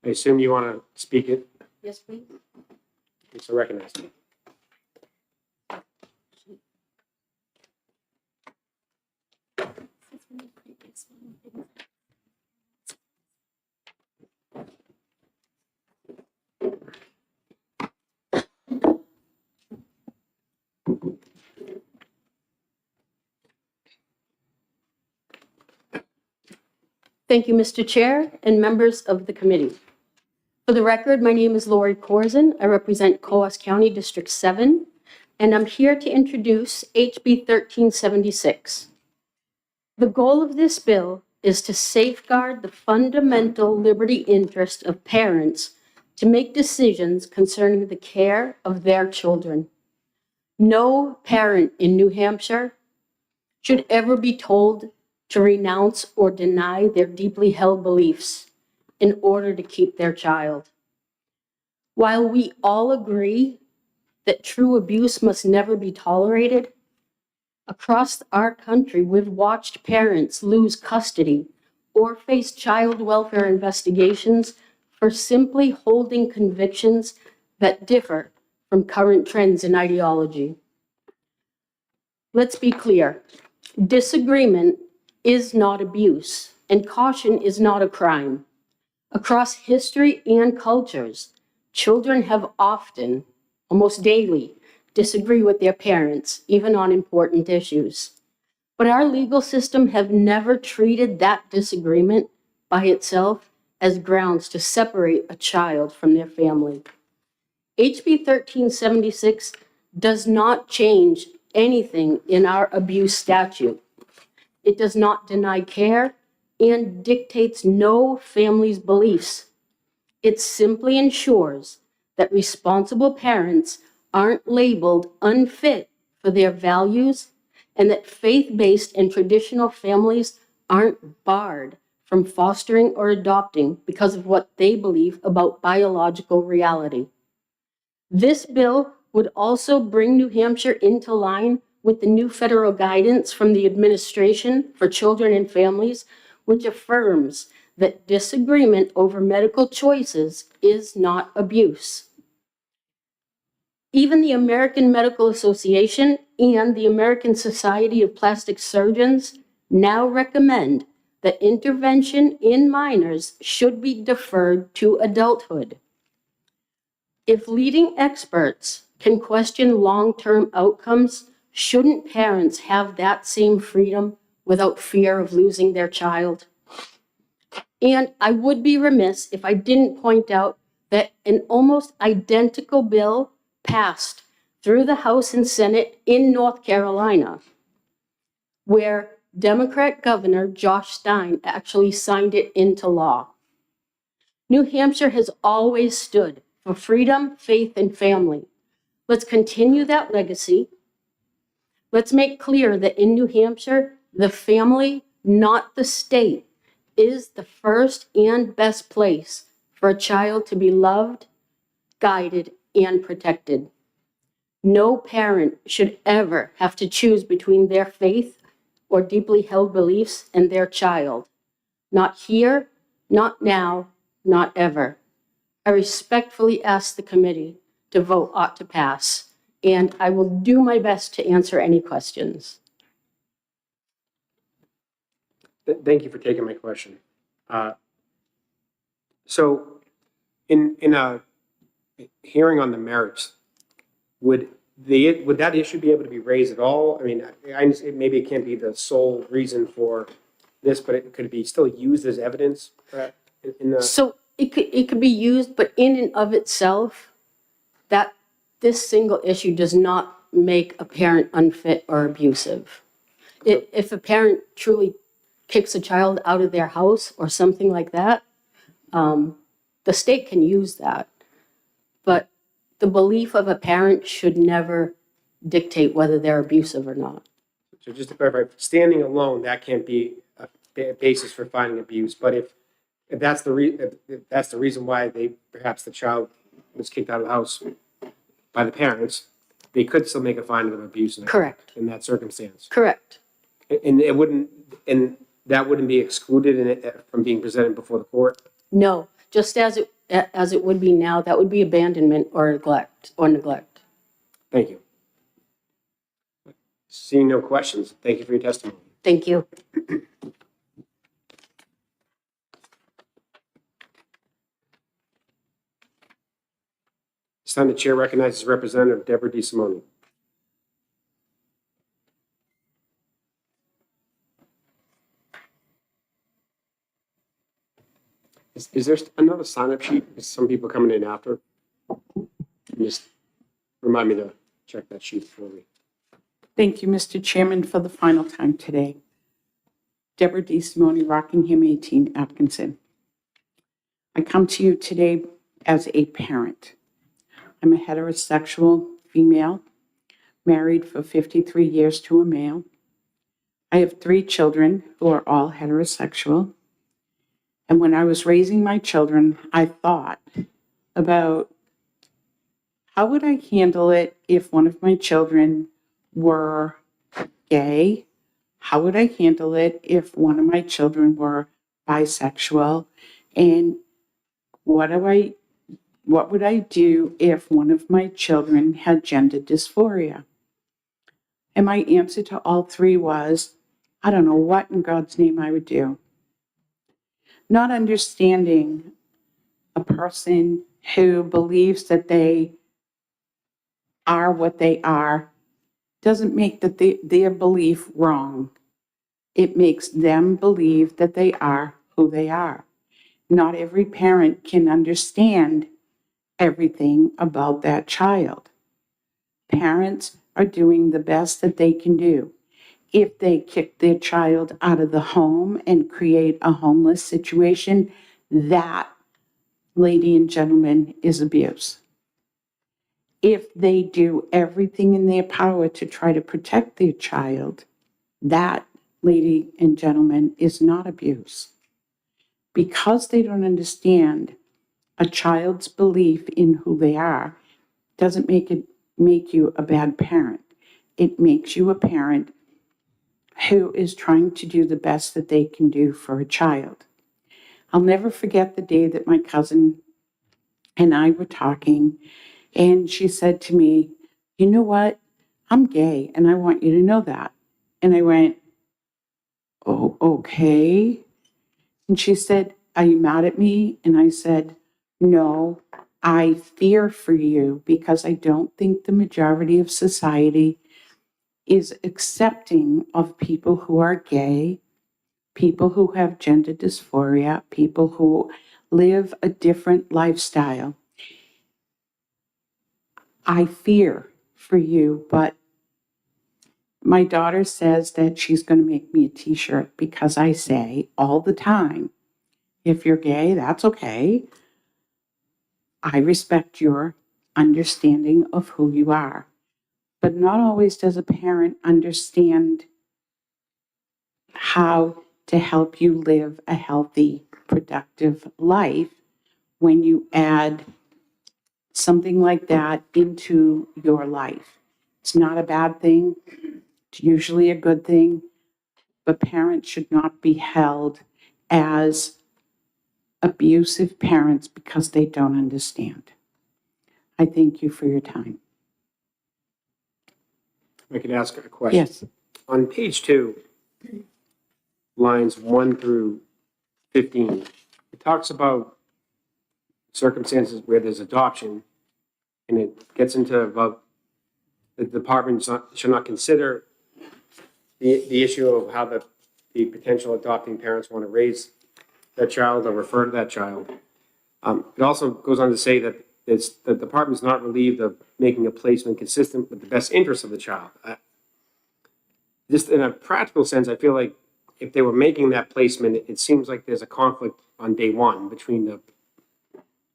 I assume you want to speak it, Yes, please. so recognize. Thank you, Mr. Chair and members of the committee. For the record, my name is Lori Corzin. I represent Coos County District 7, and I'm here to introduce HB 1376. The goal of this bill is to safeguard the fundamental liberty interest of parents to make decisions concerning the care of their children. No parent in New Hampshire should ever be told to renounce or deny their deeply held beliefs in order to keep their child. While we all agree that true abuse must never be tolerated, across our country, we've watched parents lose custody or face child welfare investigations for simply holding convictions that differ from current trends in ideology. Let's be clear. Disagreement is not abuse, and caution is not a crime. Across history and cultures, children have often, almost daily, disagree with their parents, even on important issues. But our legal system have never treated that disagreement by itself as grounds to separate a child from their family. HB 1376 does not change anything in our abuse statute. It does not deny care and dictates no family's beliefs. It simply ensures that responsible parents aren't labeled unfit for their values and that faith-based and traditional families aren't barred from fostering or adopting because of what they believe about biological reality. This bill would also bring New Hampshire into line with the new federal guidance from the Administration for Children and Families, which affirms that disagreement over medical choices is not abuse. Even the American Medical Association and the American Society of Plastic Surgeons now recommend that intervention in minors should be deferred to adulthood. If leading experts can question long-term outcomes, shouldn't parents have that same freedom without fear of losing their child? And I would be remiss if I didn't point out that an almost identical bill passed through the House and Senate in North Carolina, where Democrat Governor Josh Stein actually signed it into law. New Hampshire has always stood for freedom, faith, and family. Let's continue that legacy. Let's make clear that in New Hampshire, the family, not the state, is the first and best place for a child to be loved, guided, and protected. No parent should ever have to choose between their faith or deeply held beliefs and their child. Not here, not now, not ever. I respectfully ask the committee to vote ought to pass, and I will do my best to answer any questions. Thank you for taking my question. So in a hearing on the merits, would that issue be able to be raised at all? I mean, maybe it can't be the sole reason for this, but it could be still used as evidence in the... So it could be used, but in and of itself, that this single issue does not make a parent unfit or abusive. If a parent truly kicks a child out of their house or something like that, the state can use that. But the belief of a parent should never dictate whether they're abusive or not. So just to clarify, standing alone, that can't be a basis for finding abuse. But if that's the reason why perhaps the child was kicked out of the house by the parents, they could still make a finding of abuse. Correct. In that circumstance. Correct. And that wouldn't be excluded from being presented before the court? No, just as as it would be now, that would be abandonment or neglect. Thank you. Seeing no questions, thank you for your testimony. Thank you. This time the chair recognizes Representative Deborah DeSimone. Is there another sign-up sheet? Is some people coming in after? Just remind me to check that sheet for me. Thank you, Mr. Chairman, for the final time today. Deborah DeSimone, Rockingham 18, Atkinson. I come to you today as a parent. I'm a heterosexual female, married for 53 years to a male. I have 3 children who are all heterosexual. And when I was raising my children, I thought about how would I handle it if one of my children were gay? How would I handle it if one of my children were bisexual? And what would I do if one of my children had gender dysphoria? And my answer to all 3 was, I don't know what in God's name I would do. Not understanding a person who believes that they are what they are doesn't make their belief wrong. It makes them believe that they are who they are. Not every parent can understand everything about that child. Parents are doing the best that they can do. If they kick their child out of the home and create a homeless situation, that, lady and gentlemen, is abuse. If they do everything in their power to try to protect their child, that, lady and gentlemen, is not abuse. Because they don't understand a child's belief in who they are doesn't make you a bad parent. It makes you a parent who is trying to do the best that they can do for a child. I'll never forget the day that my cousin and I were talking, and she said to me, you know what? I'm gay, and I want you to know that. And I went, oh, okay. And she said, are you mad at me? And I said, no, I fear for you because I don't think the majority of society is accepting of people who are gay, people who have gender dysphoria, people who live a different lifestyle. I fear for you, but my daughter says that she's going to make me a t-shirt because I say all the time, if you're gay, that's okay. I respect your understanding of who you are. But not always does a parent understand how to help you live a healthy, productive life when you add something like that into your life. It's not a bad thing. It's usually a good thing. But parents should not be held as abusive parents because they don't understand. I thank you for your time. I could ask a question. Yes. On page 2, lines 1 through 15, it talks about circumstances where there's adoption, and it gets into about the department should not consider the issue of how the potential adopting parents want to raise that child or refer to that child. It also goes on to say that the department is not relieved of making a placement consistent with the best interest of the child. Just in a practical sense, I feel like if they were making that placement, it seems like there's a conflict on day one between the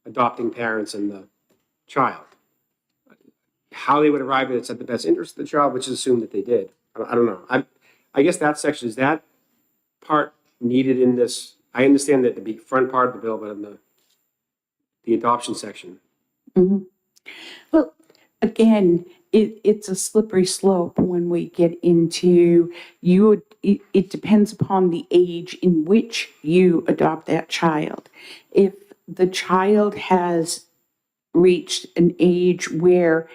adopting parents and the child. How they would arrive at it's at the best interest of the child, which is assumed that they did. I don't know. I guess that section, is that part needed in this? I understand that the front part of the bill, but in the adoption section. Mm-hmm. Well, again, it's a slippery slope when we get into it depends upon the age in which you adopt that child. If the child has reached an age where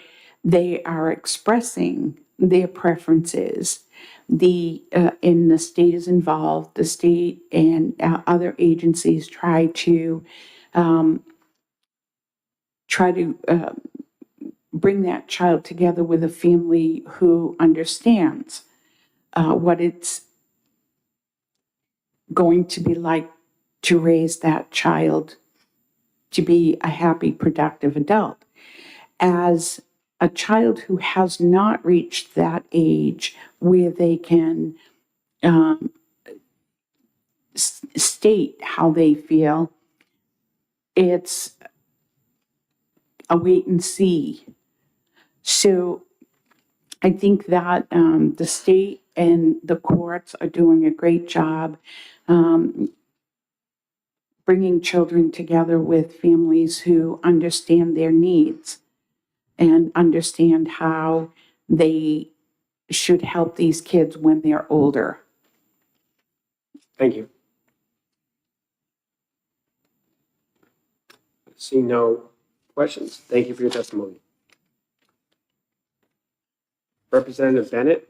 they are expressing their preferences. And the state is involved. The state and other agencies try to bring that child together with a family who understands what it's going to be like to raise that child to be a happy, productive adult. As a child who has not reached that age where they can state how they feel, it's a wait and see. So I think that the state and the courts are doing a great job bringing children together with families who understand their needs and understand how they should help these kids when they're older. Thank you. See no questions. Thank you for your testimony. Representative Bennett.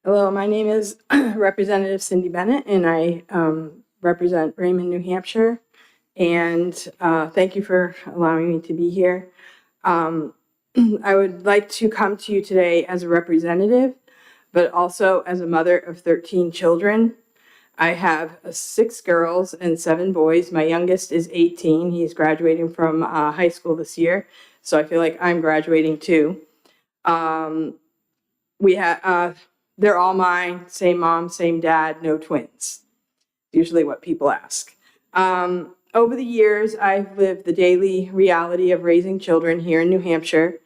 Hello, my name is Representative Cindy Bennett, and I represent Raymond, New Hampshire. And thank you for allowing me to be here. I would like to come to you today as a representative, but also as a mother of 13 children. I have 6 girls and 7 boys. My youngest is 18. He's graduating from high school this year, so I feel like I'm graduating too. They're all mine, same mom, same dad, no twins. Usually what people ask. Over the years, I've lived the daily reality of raising children here in New Hampshire.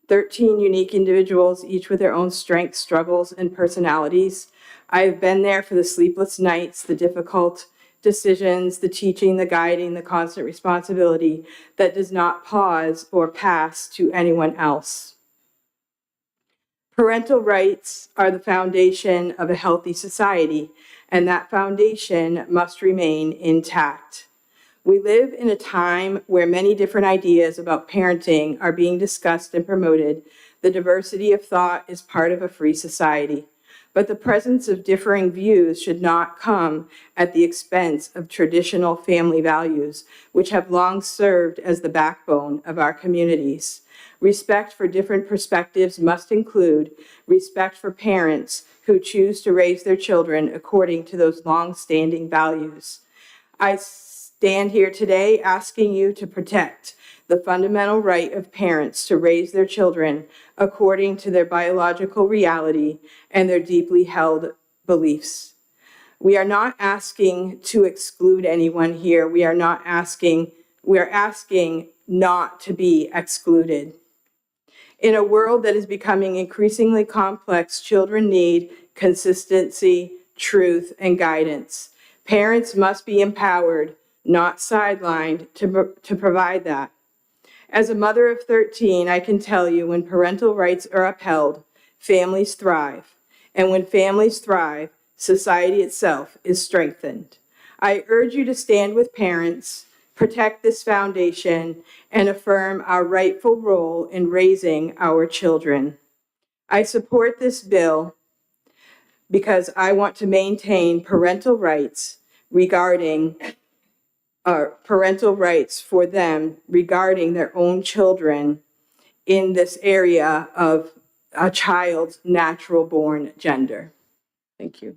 13 unique individuals, each with their own strengths, struggles, and personalities. I've been there for the sleepless nights, the difficult decisions, the teaching, the guiding, the constant responsibility that does not pause or pass to anyone else. Parental rights are the foundation of a healthy society, and that foundation must remain intact. We live in a time where many different ideas about parenting are being discussed and promoted. The diversity of thought is part of a free society, but the presence of differing views should not come at the expense of traditional family values, which have long served as the backbone of our communities. Respect for different perspectives must include respect for parents who choose to raise their children according to those long-standing values. I stand here today asking you to protect the fundamental right of parents to raise their children according to their biological reality and their deeply held beliefs. We are not asking to exclude anyone here. We are asking not to be excluded. In a world that is becoming increasingly complex, children need consistency, truth, and guidance. Parents must be empowered, not sidelined, to provide that. As a mother of 13, I can tell you when parental rights are upheld, families thrive. And when families thrive, society itself is strengthened. I urge you to stand with parents, protect this foundation, and affirm our rightful role in raising our children. I support this bill because I want to maintain parental rights for them regarding their own children in this area of a child's natural born gender. Thank you.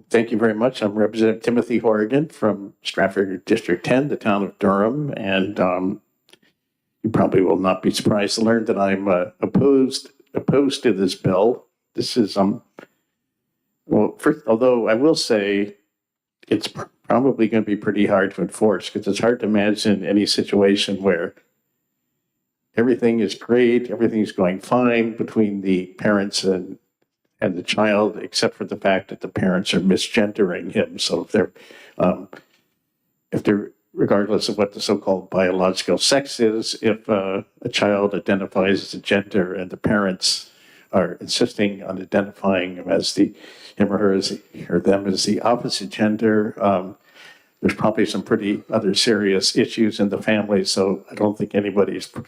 Thank you very much. I'm Representative Timothy Horrigan from Stratford District 10, the town of Durham, and you probably will not be surprised to learn that I'm opposed to this bill. This is well, first, although I will say it's probably going to be pretty hard to enforce, because it's hard to imagine any situation where everything is great, everything's going fine between the parents and the child, except for the fact that the parents are misgendering him. So if they're regardless of what the so-called biological sex is, if a child identifies as a gender and the parents are insisting on identifying him as him or her or them as the opposite gender, there's probably some pretty other serious issues in the family. So I don't think anybody's going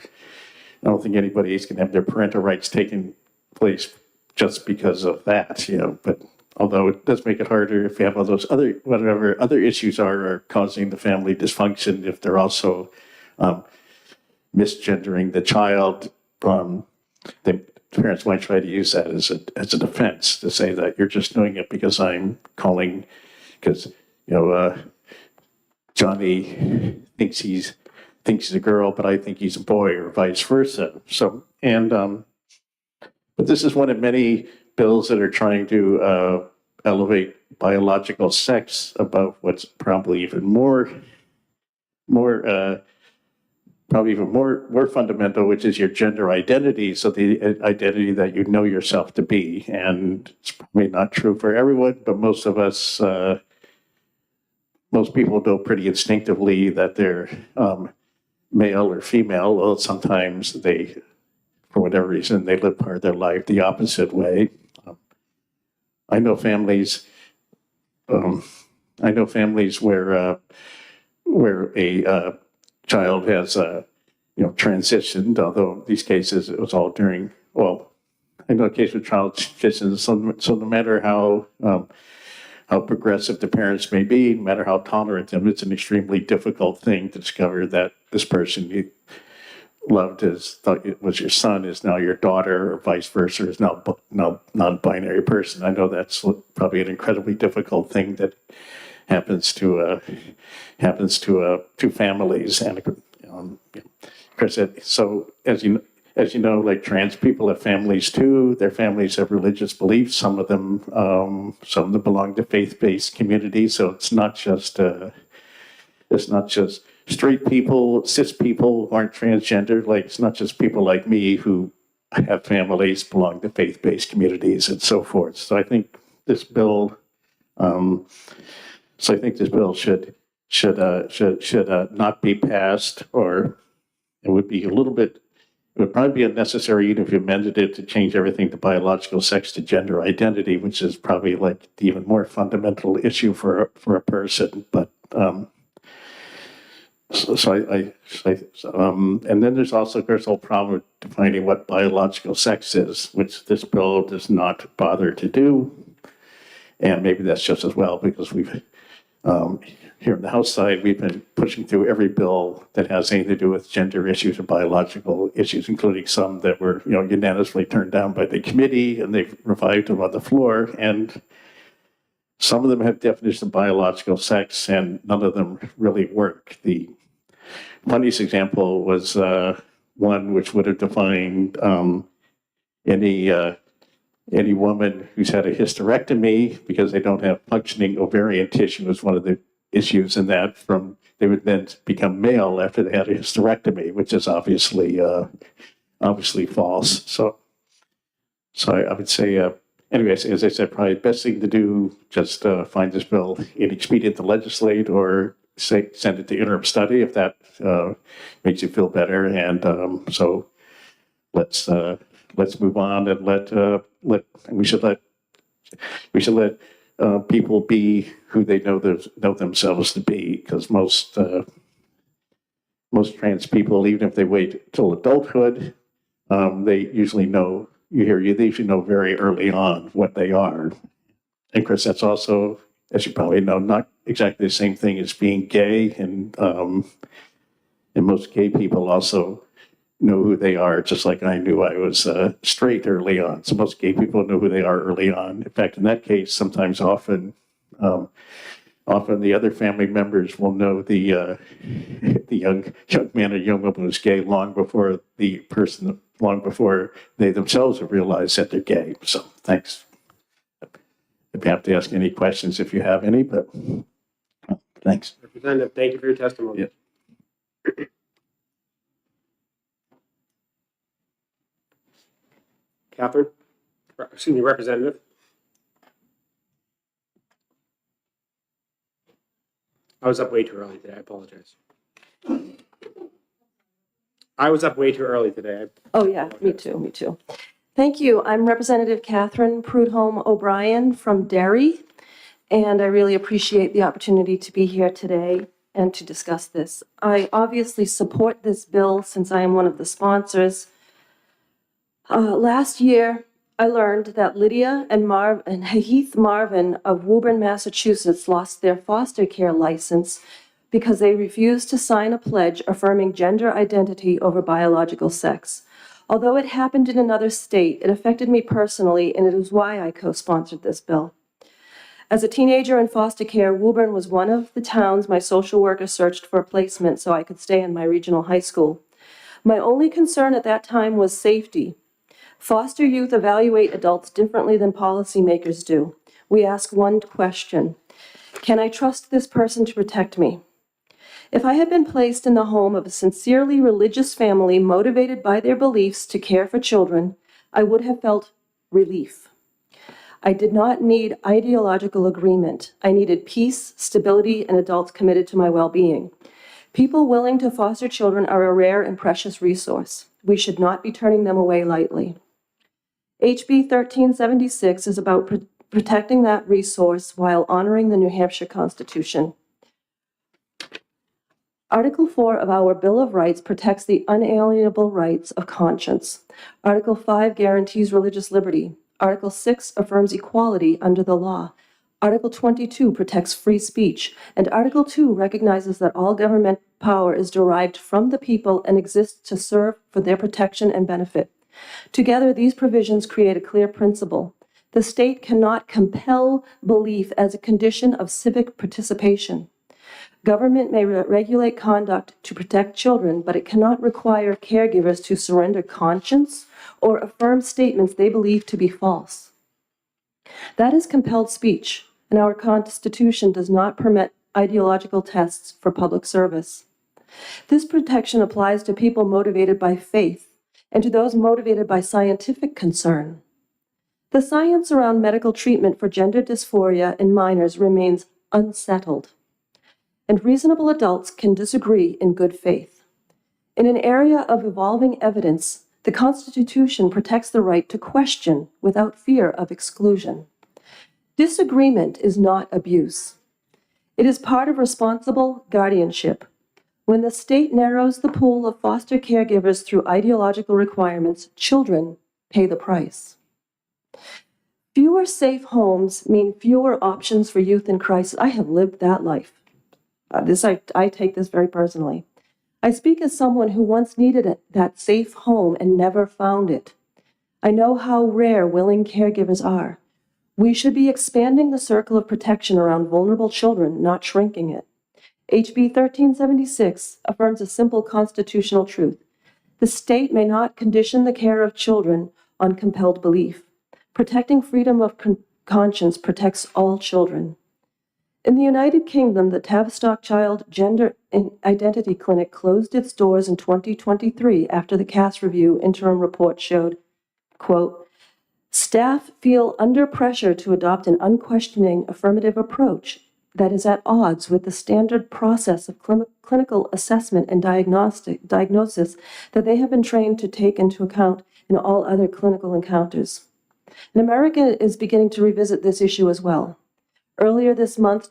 to have their parental rights taken place just because of that, but although it does make it harder if you have all those whatever other issues are causing the family dysfunction, if they're also misgendering the child, the parents might try to use that as a defense to say that you're just doing it because I'm calling, because, Johnny thinks he's a girl, but I think he's a boy, or vice versa. So, but this is one of many bills that are trying to elevate biological sex above what's probably even more fundamental, which is your gender identity. So the identity that you know yourself to be, and it's probably not true for everyone, but most of us, most people know pretty instinctively that they're male or female. Well, sometimes they, for whatever reason, they live part of their life the opposite way. I know families where a child has transitioned. Although in these cases it was all during. Well, I know a case with child transitions. So no matter how progressive the parents may be, no matter how tolerant them, it's an extremely difficult thing to discover that this person you loved thought it was your son is now your daughter, or vice versa, is now non-binary person. I know that's probably an incredibly difficult thing that happens to families, and Chris said, so as you know, like trans people have families too. Their families have religious beliefs. Some of them belong to faith-based communities. So it's not just straight people, cis people who aren't transgender. Like, it's not just people like me who have families, belong to faith-based communities, and so forth. So I think this bill, should not be passed, or it would be it would probably be unnecessary even if you amended it to change everything to biological sex to gender identity, which is probably like the even more fundamental issue for a person. But and then there's also the whole problem with defining what biological sex is, which this bill does not bother to do. And maybe that's just as well, because we've here on the House side, we've been pushing through every bill that has anything to do with gender issues or biological issues, including some that were unanimously turned down by the committee, and they've revived them on the floor. And some of them have definitions of biological sex, and none of them really work. The funniest example was one which would have defined any woman who's had a hysterectomy because they don't have functioning ovarian tissue is one of the issues in that. They would then become male after they had a hysterectomy, which is obviously false. So I would say, anyways, as I said, probably the best thing to do, just find this bill inexpedient to legislate, or send it to interim study if that makes you feel better. And so let's move on, and we should let people be who they know themselves to be, because most trans people, even if they wait till adulthood, they usually know. They usually know very early on what they are. And Chris, that's also, as you probably know, not exactly the same thing as being gay, and most gay people also know who they are, just like I knew I was straight early on. So most gay people know who they are early on. In fact, in that case, sometimes often the other family members will know the young man or young woman who's gay long before they themselves have realized that they're gay. So thanks. I'd be happy to ask any questions if you have any, but Thanks. Representative, thank you for your testimony. Yep. Catherine, excuse me, Representative. I was up way too early today. I apologize. I was up way too early today. Oh, yeah, me too, me too. Thank you. I'm Representative Catherine Prudhomme O'Brien from Derry, and I really appreciate the opportunity to be here today and to discuss this. I obviously support this bill since I am one of the sponsors. Last year, I learned that Lydia and Heath Marvin of Woburn, Massachusetts lost their foster care license because they refused to sign a pledge affirming gender identity over biological sex. Although it happened in another state, it affected me personally, and it is why I co-sponsored this bill. As a teenager in foster care, Woburn was one of the towns my social worker searched for a placement so I could stay in my regional high school. My only concern at that time was safety. Foster youth evaluate adults differently than policymakers do. We ask one question: can I trust this person to protect me? If I had been placed in the home of a sincerely religious family motivated by their beliefs to care for children, I would have felt relief. I did not need ideological agreement. I needed peace, stability, and adults committed to my well-being. People willing to foster children are a rare and precious resource. We should not be turning them away lightly. HB 1376 is about protecting that resource while honoring the New Hampshire Constitution. Article 4 of our Bill of Rights protects the unalienable rights of conscience. Article 5 guarantees religious liberty. Article 6 affirms equality under the law. Article 22 protects free speech. And Article 2 recognizes that all government power is derived from the people and exists to serve for their protection and benefit. Together, these provisions create a clear principle. The state cannot compel belief as a condition of civic participation. Government may regulate conduct to protect children, but it cannot require caregivers to surrender conscience or affirm statements they believe to be false. That is compelled speech, and our Constitution does not permit ideological tests for public service. This protection applies to people motivated by faith and to those motivated by scientific concern. The science around medical treatment for gender dysphoria in minors remains unsettled, and reasonable adults can disagree in good faith. In an area of evolving evidence, the Constitution protects the right to question without fear of exclusion. Disagreement is not abuse. It is part of responsible guardianship. When the state narrows the pool of foster caregivers through ideological requirements, children pay the price. Fewer safe homes mean fewer options for youth in crisis. I have lived that life. I take this very personally. I speak as someone who once needed that safe home and never found it. I know how rare willing caregivers are. We should be expanding the circle of protection around vulnerable children, not shrinking it. HB 1376 affirms a simple constitutional truth. The state may not condition the care of children on compelled belief. Protecting freedom of conscience protects all children. In the United Kingdom, the Tavistock Child Gender Identity Clinic closed its doors in 2023 after the Cass Review interim report showed, quote, staff feel under pressure to adopt an unquestioning affirmative approach that is at odds with the standard process of clinical assessment and diagnosis that they have been trained to take into account in all other clinical encounters. And America is beginning to revisit this issue as well. Earlier this month,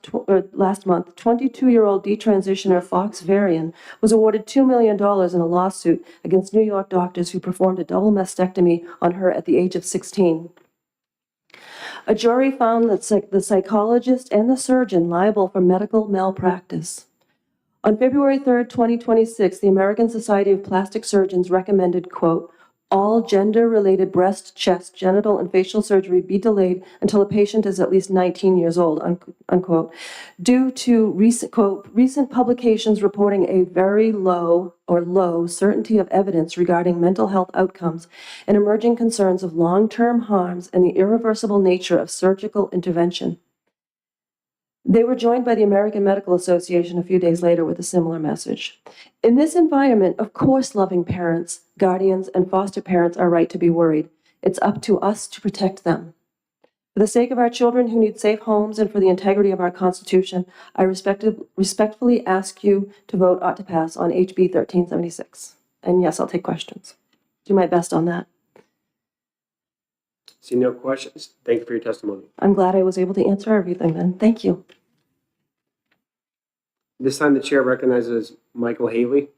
last month, 22-year-old detransitioner Fox Varian was awarded $2 million in a lawsuit against New York doctors who performed a double mastectomy on her at the age of 16. A jury found that the psychologist and the surgeon liable for medical malpractice. On February 3rd, 2026, the American Society of Plastic Surgeons recommended, quote, all gender-related breast, chest, genital, and facial surgery be delayed until a patient is at least 19 years old, unquote, due to recent, quote, recent publications reporting a very low certainty of evidence regarding mental health outcomes and emerging concerns of long-term harms and the irreversible nature of surgical intervention. They were joined by the American Medical Association a few days later with a similar message. In this environment, of course, loving parents, guardians, and foster parents are right to be worried. It's up to us to protect them. For the sake of our children who need safe homes and for the integrity of our Constitution, I respectfully ask you to vote ought to pass on HB 1376. And yes, I'll take questions. Do my best on that. See no questions. Thank you for your testimony. I'm glad I was able to answer everything then. Thank you. This time the chair recognizes Michael Haley.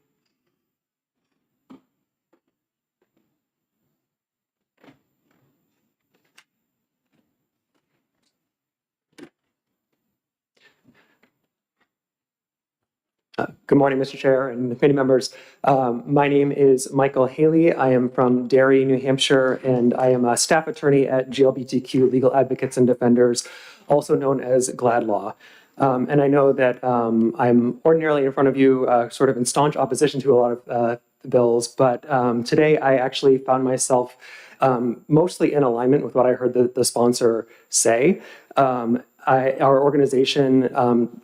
Good morning, Mr. Chair and committee members. My name is Michael Haley. I am from Derry, New Hampshire, and I am a staff attorney at GLBTQ Legal Advocates and Defenders, also known as GLAD Law. And I know that I'm ordinarily in front of you sort of in staunch opposition to a lot of bills, but today I actually found myself mostly in alignment with what I heard the sponsor say. Our organization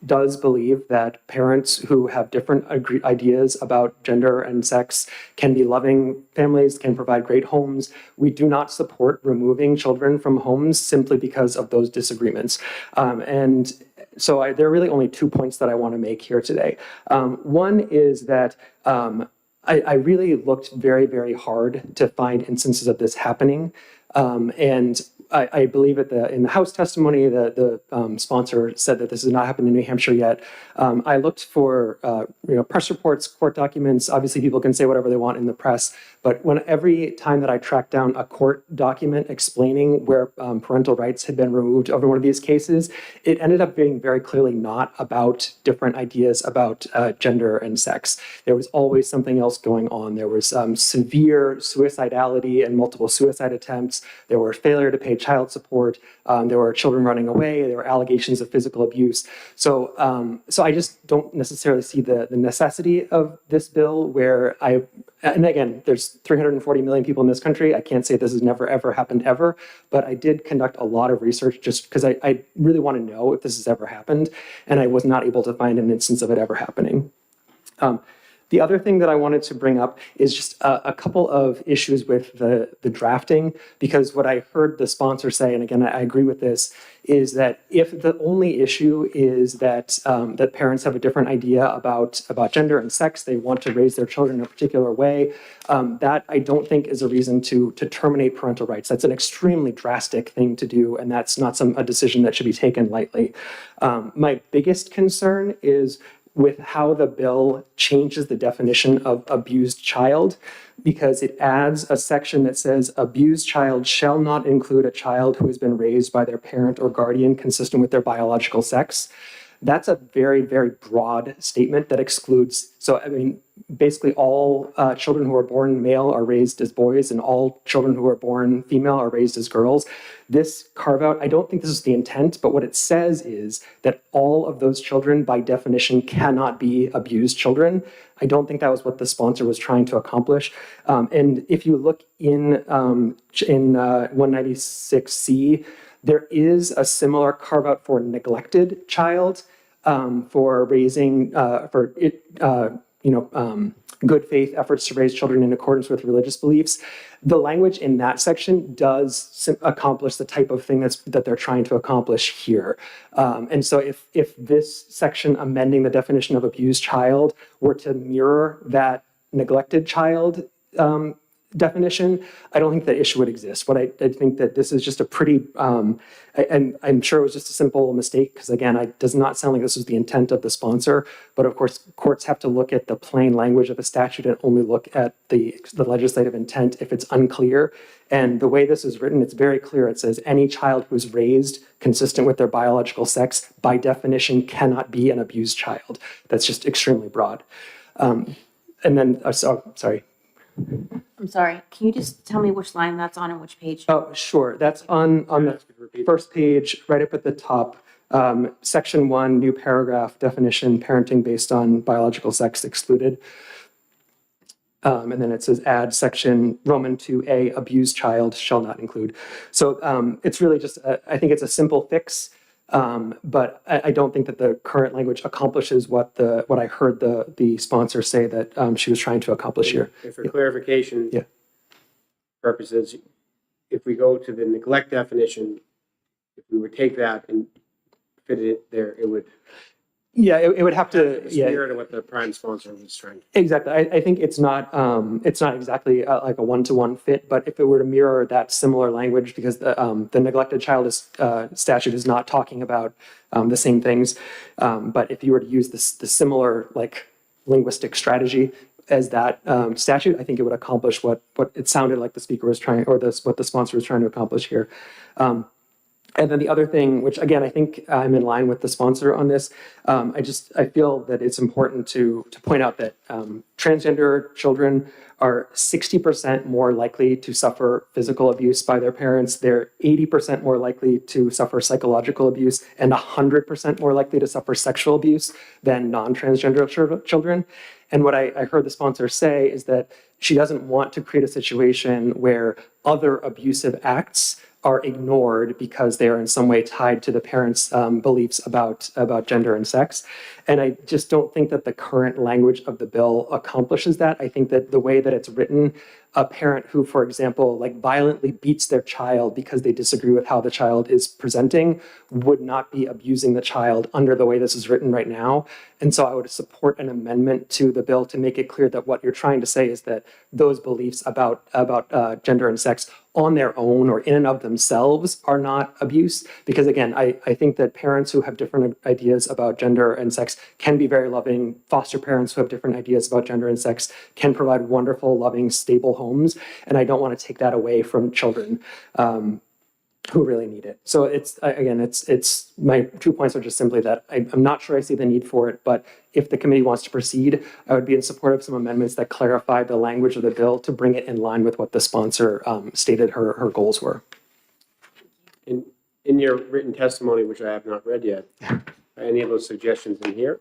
does believe that parents who have different ideas about gender and sex can be loving families, can provide great homes. We do not support removing children from homes simply because of those disagreements. And so there are really only 2 points that I want to make here today. One is that I really looked very, very hard to find instances of this happening. And I believe in the House testimony, the sponsor said that this has not happened in New Hampshire yet. I looked for press reports, court documents. Obviously, people can say whatever they want in the press, but every time that I tracked down a court document explaining where parental rights had been removed over one of these cases, it ended up being very clearly not about different ideas about gender and sex. There was always something else going on. There was severe suicidality and multiple suicide attempts. There were failure to pay child support. There were children running away. There were allegations of physical abuse. So I just don't necessarily see the necessity of this bill where and again, there's 340 million people in this country. I can't say this has never, ever happened ever, but I did conduct a lot of research just because I really want to know if this has ever happened, and I was not able to find an instance of it ever happening. The other thing that I wanted to bring up is just a couple of issues with the drafting, because what I heard the sponsor say, and again, I agree with this, is that if the only issue is that that parents have a different idea about gender and sex, they want to raise their children in a particular way, that I don't think is a reason to terminate parental rights. That's an extremely drastic thing to do, and that's not a decision that should be taken lightly. My biggest concern is with how the bill changes the definition of abused child, because it adds a section that says abused child shall not include a child who has been raised by their parent or guardian consistent with their biological sex. That's a very, very broad statement that excludes, so I mean, basically all children who are born male are raised as boys and all children who are born female are raised as girls. This carve out, I don't think this is the intent, but what it says is that all of those children by definition cannot be abused children. I don't think that was what the sponsor was trying to accomplish. And if you look in 196C, there is a similar carve out for neglected child for raising, good faith efforts to raise children in accordance with religious beliefs. The language in that section does accomplish the type of thing that they're trying to accomplish here. And so if this section amending the definition of abused child were to mirror that neglected child definition, I don't think that issue would exist. But I think that this is just a pretty, and I'm sure it was just a simple mistake, because again, it does not sound like this was the intent of the sponsor. But of course, courts have to look at the plain language of a statute and only look at the legislative intent if it's unclear. And the way this is written, it's very clear. It says any child who is raised consistent with their biological sex, by definition, cannot be an abused child. That's just extremely broad. And then, sorry. I'm sorry, can you just tell me which line that's on and which page? Oh, sure. That's on the first page, right up at the top. Section 1, new paragraph, definition, parenting based on biological sex excluded. And then it says add section Roman 2A, abused child shall not include. So it's really just, I think it's a simple fix. But I don't think that the current language accomplishes what I heard the sponsor say that she was trying to accomplish here. And for clarification Yeah. purposes, if we go to the neglect definition, if we would take that and fit it there, it would Yeah, it would have to. the Yeah, spirit of what the prime sponsor was trying. exactly. I think it's not exactly like a one-to-one fit, but if it were to mirror that similar language, because the neglected child statute is not talking about the same things, but if you were to use the similar like linguistic strategy as that statute, I think it would accomplish what it sounded like the speaker was trying, or what the sponsor was trying to accomplish here. And then the other thing, which again, I think I'm in line with the sponsor on this, I feel that it's important to point out that transgender children are 60% more likely to suffer physical abuse by their parents. They're 80% more likely to suffer psychological abuse and 100% more likely to suffer sexual abuse than non-transgender children. And what I heard the sponsor say is that she doesn't want to create a situation where other abusive acts are ignored because they are in some way tied to the parents' beliefs about gender and sex. And I just don't think that the current language of the bill accomplishes that. I think that the way that it's written, a parent who, for example, like violently beats their child because they disagree with how the child is presenting would not be abusing the child under the way this is written right now. And so I would support an amendment to the bill to make it clear that what you're trying to say is that those beliefs about gender and sex on their own or in and of themselves are not abuse. Because again, I think that parents who have different ideas about gender and sex can be very loving. Foster parents who have different ideas about gender and sex can provide wonderful, loving, stable homes. And I don't want to take that away from children who really need it. So it's my 2 points are just simply that I'm not sure I see the need for it, but if the committee wants to proceed, I would be in support of some amendments that clarify the language of the bill to bring it in line with what the sponsor stated her goals were. In your written testimony, which I have not read yet, are any of those suggestions in here?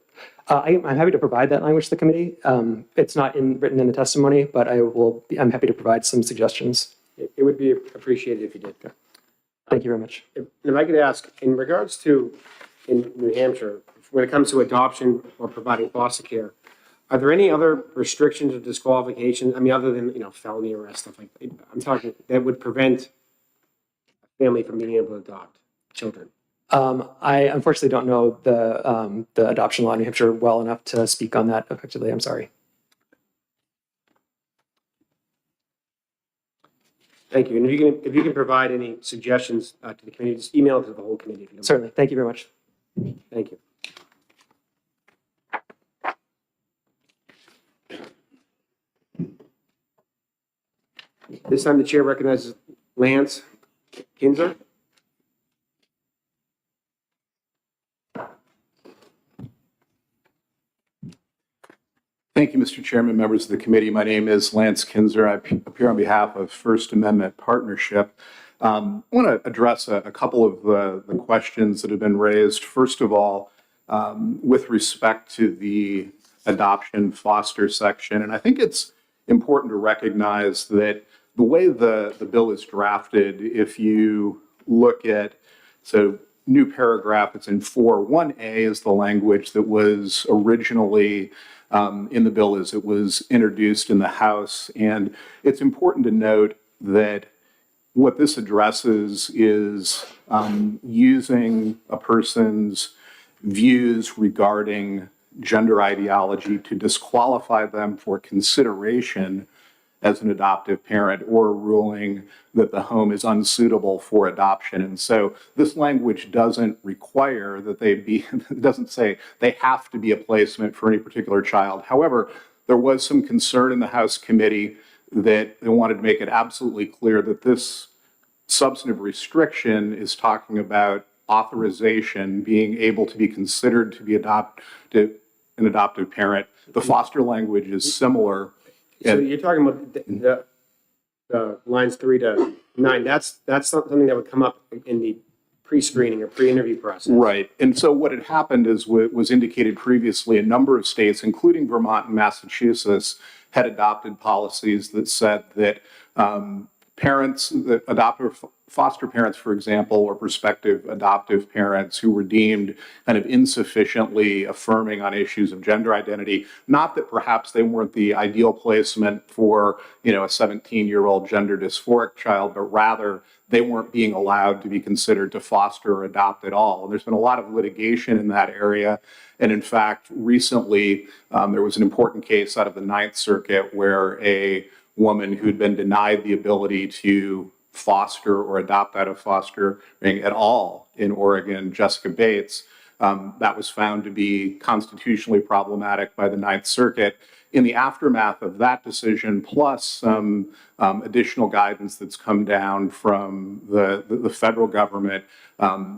I'm happy to provide that language to the committee. It's not written in the testimony, but I'm happy to provide some suggestions. It would be appreciated if you did. Thank you very much. If I could ask, in regards to in New Hampshire, when it comes to adoption or providing foster care, are there any other restrictions or disqualifications? I mean, other than, felony arrest, stuff like that. I'm talking that would prevent a family from being able to adopt children. I unfortunately don't know the adoption law in New Hampshire well enough to speak on that effectively. I'm sorry. Thank you. And if you can provide any suggestions to the committee, just email it to the whole committee. If you don't mind. Certainly. Thank you very much. Thank you. This time the chair recognizes Lance Kinzer. Thank you, Mr. Chairman, members of the committee. My name is Lance Kinzer. I appear on behalf of First Amendment Partnership. I want to address a couple of the questions that have been raised. First of all, with respect to the adoption foster section, and I think it's important to recognize that the way the bill is drafted, if you look at, so new paragraph, it's in 4.1a is the language that was originally in the bill as it was introduced in the House. And it's important to note that what this addresses is using a person's views regarding gender ideology to disqualify them for consideration as an adoptive parent or ruling that the home is unsuitable for adoption. And so this language doesn't require that they be, it doesn't say they have to be a placement for any particular child. However, there was some concern in the House committee that they wanted to make it absolutely clear that this substantive restriction is talking about authorization, being able to be considered to be an adoptive parent. The foster language is similar. So you're talking about the lines 3 to 9. That's something that would come up in the pre-screening or pre-interview process. Right. And so what had happened is what was indicated previously, a number of states, including Vermont and Massachusetts, had adopted policies that said that parents, that adoptive foster parents, for example, or prospective adoptive parents who were deemed kind of insufficiently affirming on issues of gender identity. Not that perhaps they weren't the ideal placement for, a 17-year-old gender dysphoric child, but rather they weren't being allowed to be considered to foster or adopt at all. And there's been a lot of litigation in that area. And in fact, recently, there was an important case out of the Ninth Circuit where a woman who'd been denied the ability to foster or adopt out of fostering at all in Oregon, Jessica Bates, that was found to be constitutionally problematic by the Ninth Circuit. In the aftermath of that decision, plus some additional guidance that's come down from the federal government,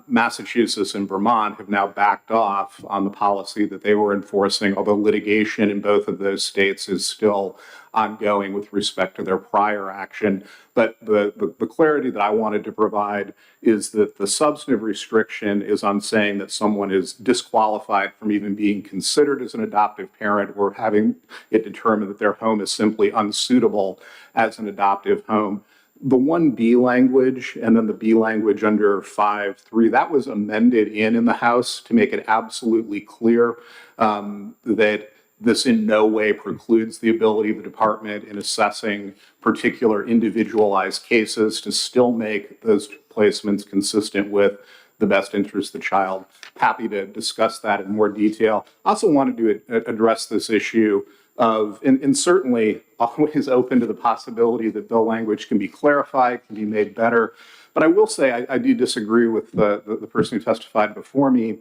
Massachusetts and Vermont have now backed off on the policy that they were enforcing, although litigation in both of those states is still ongoing with respect to their prior action. But the clarity that I wanted to provide is that the substantive restriction is on saying that someone is disqualified from even being considered as an adoptive parent or having it determined that their home is simply unsuitable as an adoptive home. The 1B language and then the B language under 5.3, that was amended in the House to make it absolutely clear that this in no way precludes the ability of the department in assessing particular individualized cases to still make those placements consistent with the best interest of the child. Happy to discuss that in more detail. I also wanted to address this issue of, and certainly always open to the possibility that bill language can be clarified, can be made better. But I will say I do disagree with the person who testified before me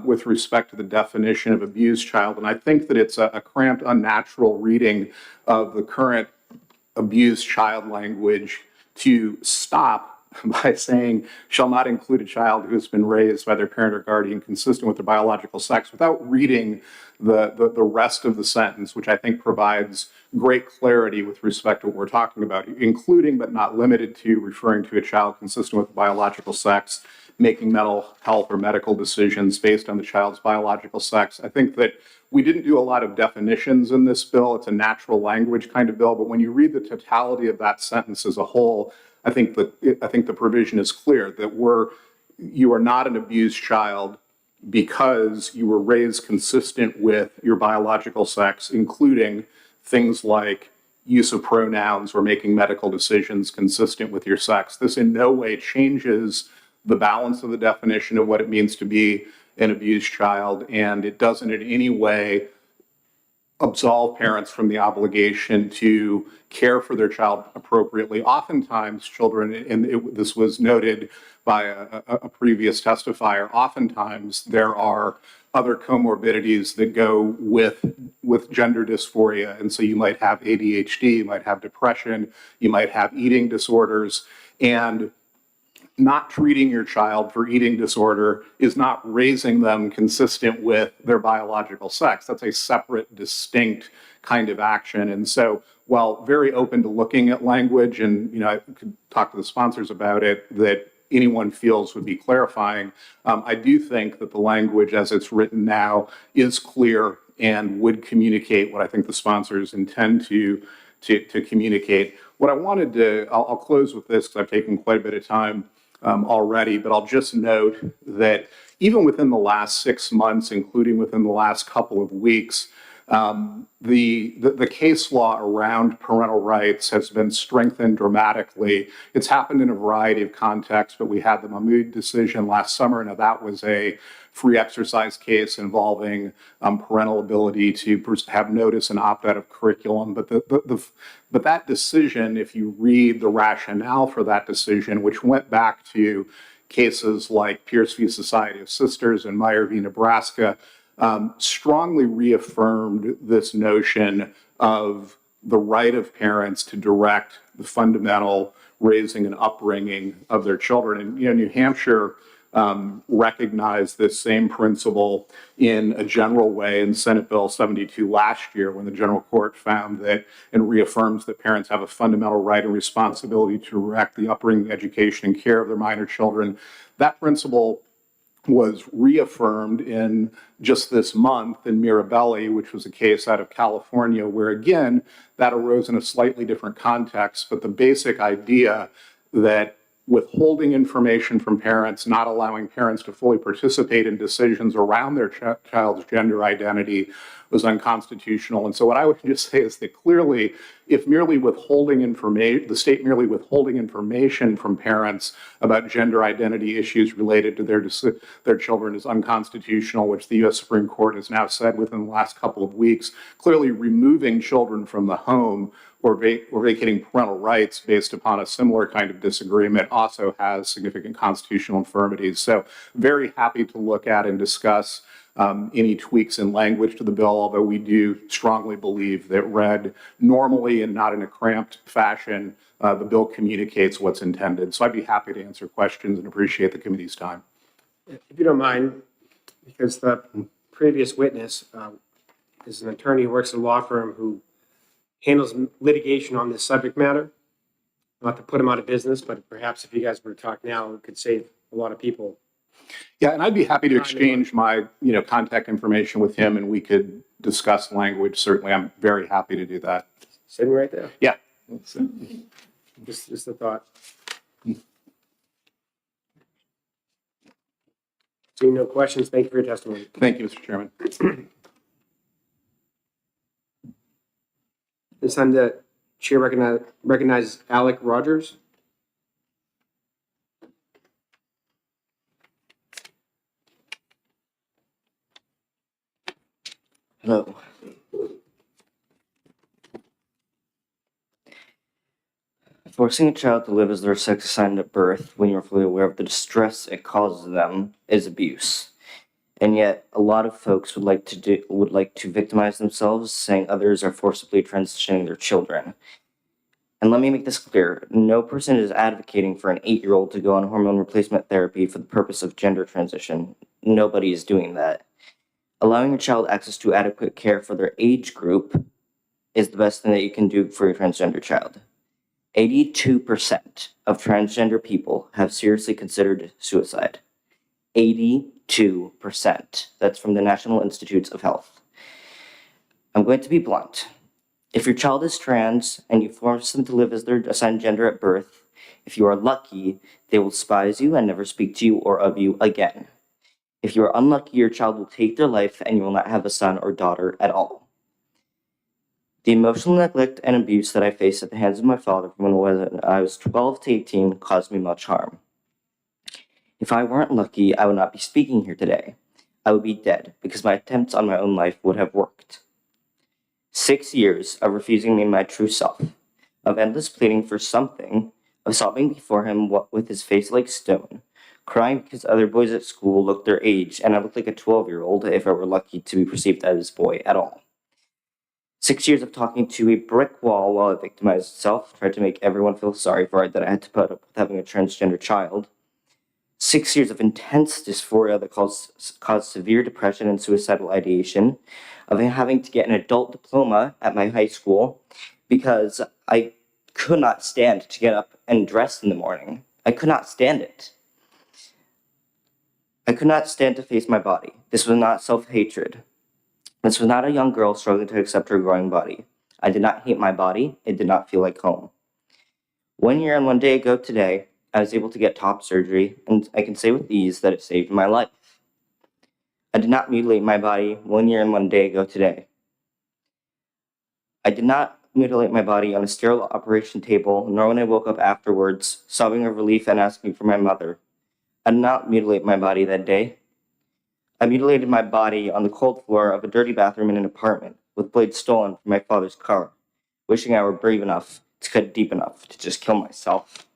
with respect to the definition of abused child. And I think that it's a cramped, unnatural reading of the current abused child language to stop by saying shall not include a child who has been raised by their parent or guardian consistent with their biological sex without reading the rest of the sentence, which I think provides great clarity with respect to what we're talking about, including but not limited to referring to a child consistent with biological sex, making mental health or medical decisions based on the child's biological sex. I think that we didn't do a lot of definitions in this bill. It's a natural language kind of bill, but when you read the totality of that sentence as a whole, I think the provision is clear that you are not an abused child because you were raised consistent with your biological sex, including things like use of pronouns or making medical decisions consistent with your sex. This in no way changes the balance of the definition of what it means to be an abused child, and it doesn't in any way absolve parents from the obligation to care for their child appropriately. Oftentimes, children, and this was noted by a previous testifier, oftentimes there are other comorbidities that go with gender dysphoria. And so you might have ADHD, you might have depression, you might have eating disorders, and not treating your child for eating disorder is not raising them consistent with their biological sex. That's a separate, distinct kind of action. And so while very open to looking at language, and I could talk to the sponsors about it, that anyone feels would be clarifying, I do think that the language as it's written now is clear and would communicate what I think the sponsors intend to communicate. What I wanted to, I'll close with this because I've taken quite a bit of time already, but I'll just note that even within the last 6 months, including within the last couple of weeks, the case law around parental rights has been strengthened dramatically. It's happened in a variety of contexts, but we had the Mahmood decision last summer. Now that was a free exercise case involving parental ability to have notice and opt out of curriculum. But that decision, if you read the rationale for that decision, which went back to cases like Pierce v. Society of Sisters and Meyer v. Nebraska, strongly reaffirmed this notion of the right of parents to direct the fundamental raising and upbringing of their children. And New Hampshire recognized this same principle in a general way in Senate Bill 72 last year, when the General Court found that and reaffirms that parents have a fundamental right and responsibility to direct the upbringing, education, and care of their minor children. That principle was reaffirmed in just this month in Mirabelli, which was a case out of California, where again, that arose in a slightly different context, but the basic idea that withholding information from parents, not allowing parents to fully participate in decisions around their child's gender identity was unconstitutional. And so what I would just say is that clearly, if merely withholding information, the state merely withholding information from parents about gender identity issues related to their children is unconstitutional, which the U.S. Supreme Court has now said within the last couple of weeks, clearly removing children from the home or vacating parental rights based upon a similar kind of disagreement also has significant constitutional infirmities. So very happy to look at and discuss any tweaks in language to the bill, although we do strongly believe that read normally and not in a cramped fashion, the bill communicates what's intended. So I'd be happy to answer questions and appreciate the committee's time. If you don't mind, because the previous witness is an attorney who works at a law firm who handles litigation on this subject matter. Not to put him out of business, but perhaps if you guys were to talk now, it could save a lot of people. Yeah, and I'd be happy to exchange my, contact information with him, and we could discuss language. Certainly, I'm very happy to do that. Sitting right there. Yeah. Just a thought. Seeing no questions, thank you for your testimony. Thank you, Mr. Chairman. This time the chair recognizes Alec Rogers. Hello. Forcing a child to live as their sex assigned at birth when you're fully aware of the distress it causes them is abuse. And yet, a lot of folks would like to victimize themselves, saying others are forcibly transitioning their children. And let me make this clear: no person is advocating for an 8-year-old to go on hormone replacement therapy for the purpose of gender transition. Nobody is doing that. Allowing your child access to adequate care for their age group is the best thing that you can do for your transgender child. 82% of transgender people have seriously considered suicide. 82%. That's from the National Institutes of Health. I'm going to be blunt. If your child is trans and you force them to live as their assigned gender at birth, if you are lucky, they will despise you and never speak to you or of you again. If you are unlucky, your child will take their life and you will not have a son or daughter at all. The emotional neglect and abuse that I faced at the hands of my father from when I was 12 to 18 caused me much harm. If I weren't lucky, I would not be speaking here today. I would be dead because my attempts on my own life would have worked. 6 years of refusing me my true self, of endless pleading for something, of sobbing before him with his face like stone, crying because other boys at school looked their age and I looked like a 12-year-old if I were lucky to be perceived as a boy at all. 6 years of talking to a brick wall while I victimized myself, tried to make everyone feel sorry for it that I had to put up with having a transgender child. 6 years of intense dysphoria that caused severe depression and suicidal ideation, of having to get an adult diploma at my high school because I could not stand to get up and dress in the morning. I could not stand it. I could not stand to face my body. This was not self-hatred. This was not a young girl struggling to accept her growing body. I did not hate my body. It did not feel like home. 1 year and 1 day ago today, I was able to get top surgery, and I can say with ease that it saved my life. I did not mutilate my body 1 year and 1 day ago today. I did not mutilate my body on a sterile operation table, nor when I woke up afterwards, sobbing of relief and asking for my mother. I did not mutilate my body that day. I mutilated my body on the cold floor of a dirty bathroom in an apartment, with blades stolen from my father's car, wishing I were brave enough to cut deep enough to just kill myself.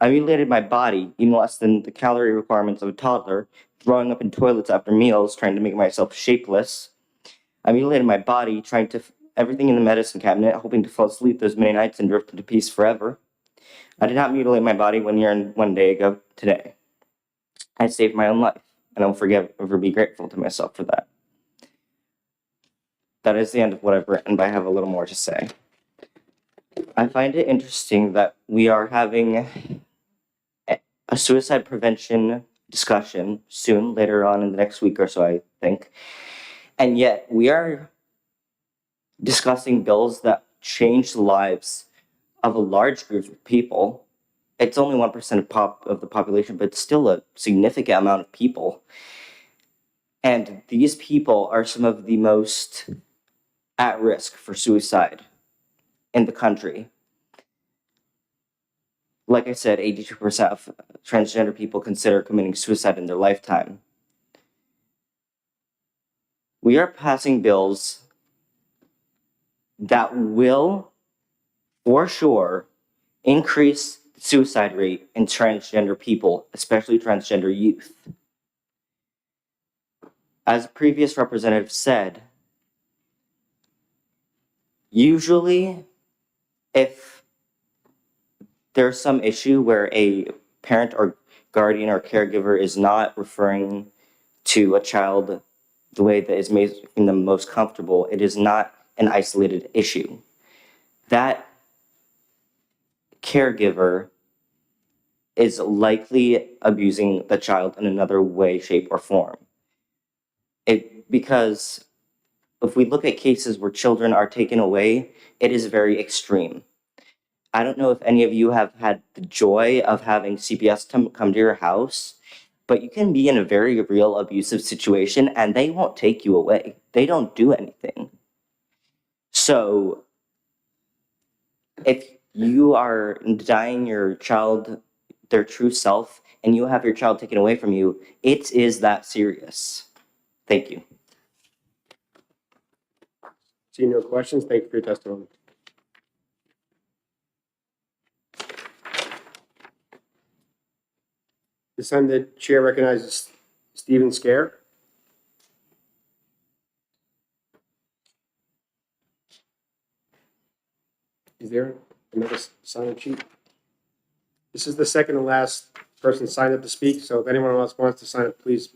I mutilated my body, eating less than the calorie requirements of a toddler, throwing up in toilets after meals, trying to make myself shapeless. I mutilated my body, trying to everything in the medicine cabinet, hoping to fall asleep those many nights and drift into peace forever. I did not mutilate my body 1 year and 1 day ago today. I saved my own life, and I will ever be grateful to myself for that. That is the end of what I've written, but I have a little more to say. I find it interesting that we are having a suicide prevention discussion soon, later on in the next week or so, I think. And yet we are discussing bills that change the lives of a large group of people It's only 1% of the population, but it's still a significant amount of people. And these people are some of the most at risk for suicide in the country. Like I said, 82% of transgender people consider committing suicide in their lifetime. We are passing bills that will, for sure, increase the suicide rate in transgender people, especially transgender youth. As a previous representative said, usually if there's some issue where a parent or guardian or caregiver is not referring to a child the way that is making them most comfortable, it is not an isolated issue. That caregiver is likely abusing the child in another way, shape, or form. Because if we look at cases where children are taken away, it is very extreme. I don't know if any of you have had the joy of having CPS come to your house, but you can be in a very real abusive situation and they won't take you away. They don't do anything. So if you are denying your child their true self and you have your child taken away from you, it is that serious. Thank you. Seeing no questions, thank you for your testimony. This time the chair recognizes Stephen Scare. Is there another sign-up sheet? This is the second to last person signed up to speak, so if anyone else wants to sign up, please.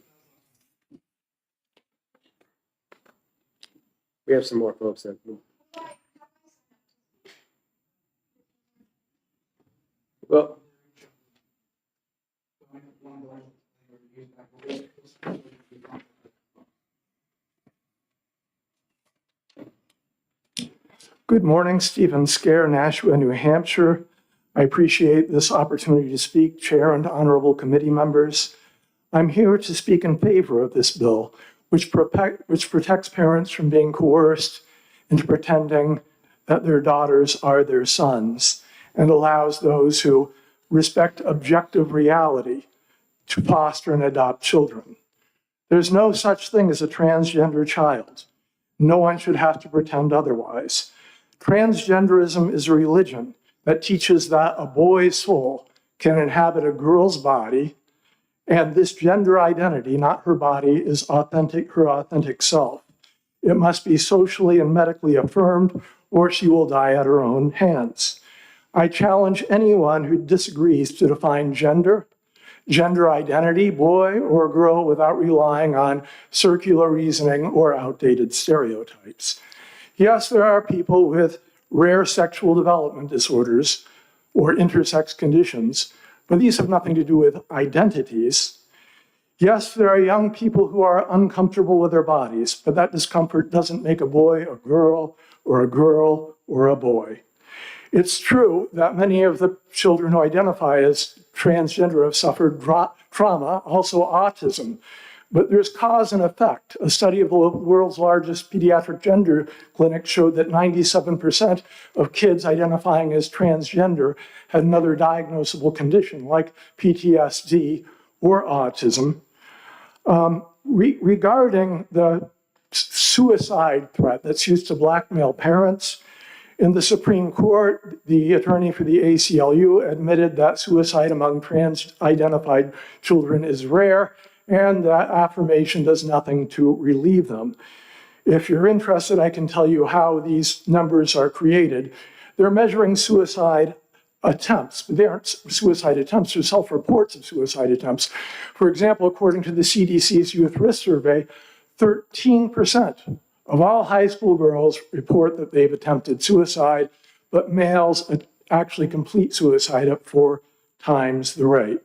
We have some more folks that. Well. Good morning, Stephen Scare, Nashua, New Hampshire. I appreciate this opportunity to speak, Chair and honorable committee members. I'm here to speak in favor of this bill, which protects parents from being coerced into pretending that their daughters are their sons and allows those who respect objective reality to foster and adopt children. There's no such thing as a transgender child. No one should have to pretend otherwise. Transgenderism is a religion that teaches that a boy's soul can inhabit a girl's body, and this gender identity, not her body, is her authentic self. It must be socially and medically affirmed, or she will die at her own hands. I challenge anyone who disagrees to define gender identity, boy or girl, without relying on circular reasoning or outdated stereotypes. Yes, there are people with rare sexual development disorders or intersex conditions, but these have nothing to do with identities. Yes, there are young people who are uncomfortable with their bodies, but that discomfort doesn't make a boy a girl or a boy. It's true that many of the children who identify as transgender have suffered trauma, also autism, but there's cause and effect. A study of the world's largest pediatric gender clinic showed that 97% of kids identifying as transgender had another diagnosable condition like PTSD or autism. Regarding the suicide threat that's used to blackmail parents, in the Supreme Court, the attorney for the ACLU admitted that suicide among trans-identified children is rare, and that affirmation does nothing to relieve them. If you're interested, I can tell you how these numbers are created. They're measuring suicide attempts, but they aren't suicide attempts, they're self-reports of suicide attempts. For example, according to the CDC's Youth Risk Survey, 13% of all high school girls report that they've attempted suicide, but males actually complete suicide at 4 times the rate.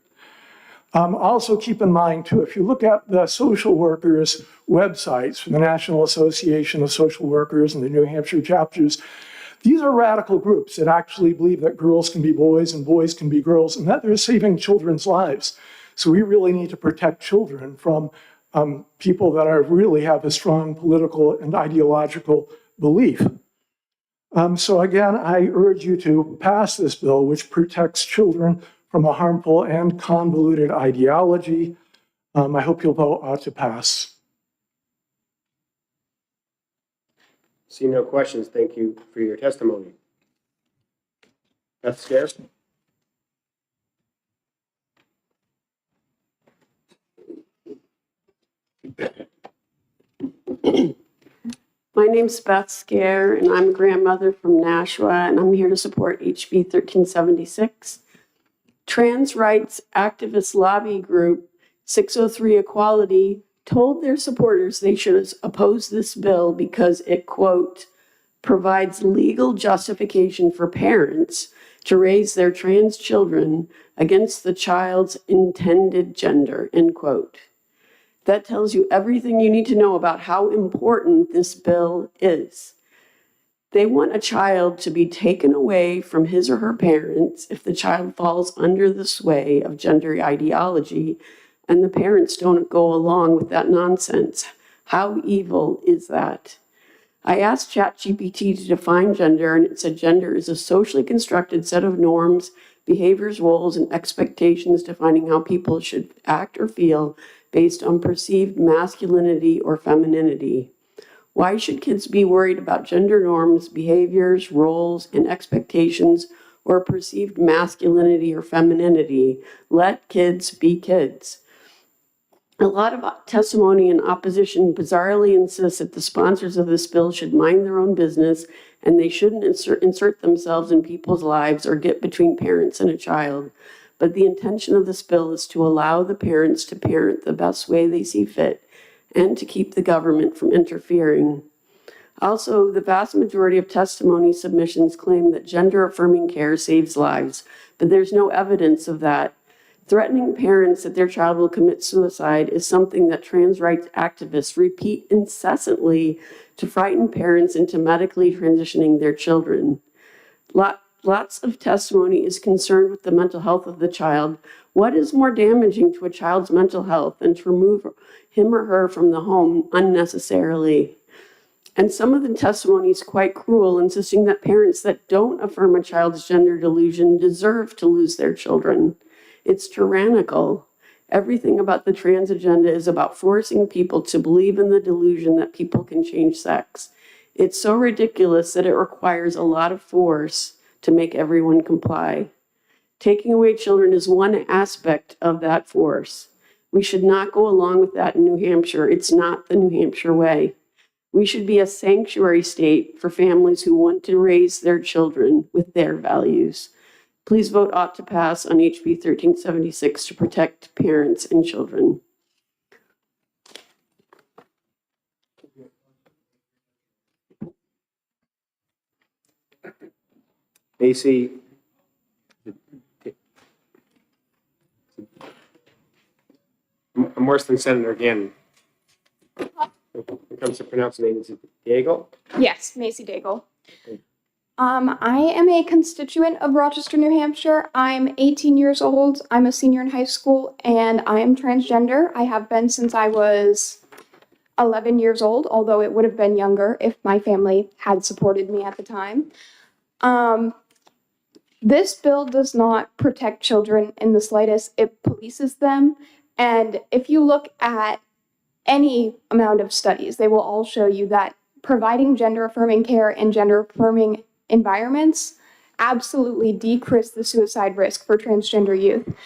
Also keep in mind too, if you look at the social workers' websites from the National Association of Social Workers and the New Hampshire chapters, These are radical groups that actually believe that girls can be boys and boys can be girls, and that they're saving children's lives. So we really need to protect children from people that really have a strong political and ideological belief. So again, I urge you to pass this bill, which protects children from a harmful and convoluted ideology. I hope you'll vote to pass. See no questions. Thank you for your testimony. Beth Scare? My name's Beth Scare, and I'm a grandmother from Nashua, and I'm here to support HB 1376. Trans rights activist lobby group 603 Equality told their supporters they should oppose this bill because it, quote, provides legal justification for parents to raise their trans children against the child's intended gender, end quote. That tells you everything you need to know about how important this bill is. They want a child to be taken away from his or her parents if the child falls under the sway of gender ideology and the parents don't go along with that nonsense. How evil is that? I asked ChatGPT to define gender, and it said gender is a socially constructed set of norms, behaviors, roles, and expectations defining how people should act or feel based on perceived masculinity or femininity. Why should kids be worried about gender norms, behaviors, roles, and expectations, or perceived masculinity or femininity? Let kids be kids. A lot of testimony in opposition bizarrely insists that the sponsors of this bill should mind their own business and they shouldn't insert themselves in people's lives or get between parents and a child. But the intention of this bill is to allow the parents to parent the best way they see fit and to keep the government from interfering. Also, the vast majority of testimony submissions claim that gender-affirming care saves lives, but there's no evidence of that. Threatening parents that their child will commit suicide is something that trans rights activists repeat incessantly to frighten parents into medically transitioning their children. Lots of testimony is concerned with the mental health of the child. What is more damaging to a child's mental health than to remove him or her from the home unnecessarily? And some of the testimony is quite cruel, insisting that parents that don't affirm a child's gender delusion deserve to lose their children. It's tyrannical. Everything about the trans agenda is about forcing people to believe in the delusion that people can change sex. It's so ridiculous that it requires a lot of force to make everyone comply. Taking away children is one aspect of that force. We should not go along with that in New Hampshire. It's not the New Hampshire way. We should be a sanctuary state for families who want to raise their children with their values. Please vote ought to pass on HB 1376 to protect parents and children. Macy, I'm worse than Senator Gannon. When it comes to pronouncing names, is it Diego? Yes, Macy Daigle. I am a constituent of Rochester, New Hampshire. I'm 18 years old. I'm a senior in high school, and I am transgender. I have been since I was 11 years old, although it would have been younger if my family had supported me at the time. This bill does not protect children in the slightest. It polices them. And if you look at any amount of studies, they will all show you that providing gender-affirming care and gender-affirming environments absolutely decrease the suicide risk for transgender youth.